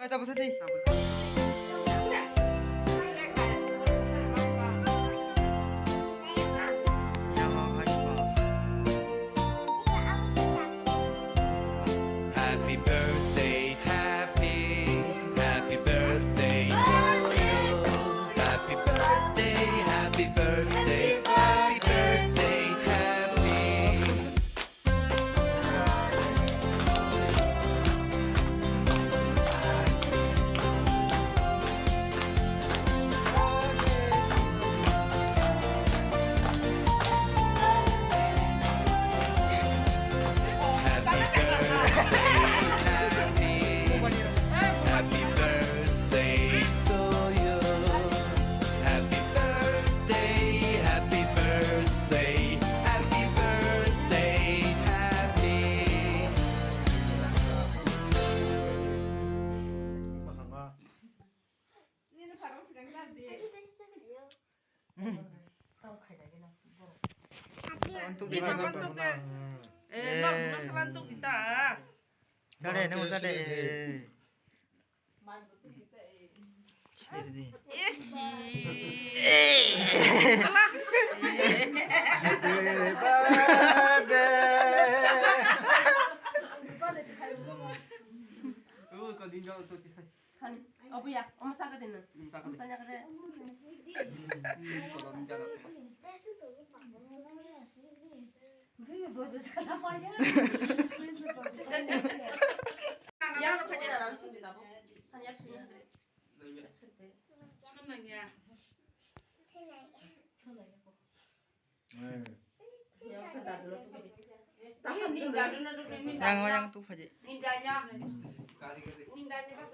Tapos tadi. Happy birthday, happy birthday to you. Happy birthday, happy birthday, happy birthday, happy. Happy birthday to you. Happy birthday, happy birthday, happy birthday, happy. 니는 바로 시간 간대. Untuk Kita dia bantu ke? No, no selantuk kita. Ada, nama ada. Jadi. Isi. Kau dinjau tu. 어부야, 엄마 사거든요. 엄마 사냐 그래. 약속이나 나는 뚝이다 뭐. 한 약속이나 그래. 약속 때. 천원이야. 야, 나 눌러 뚝이지. Yang tu saja. Nindanya. Nindanya pas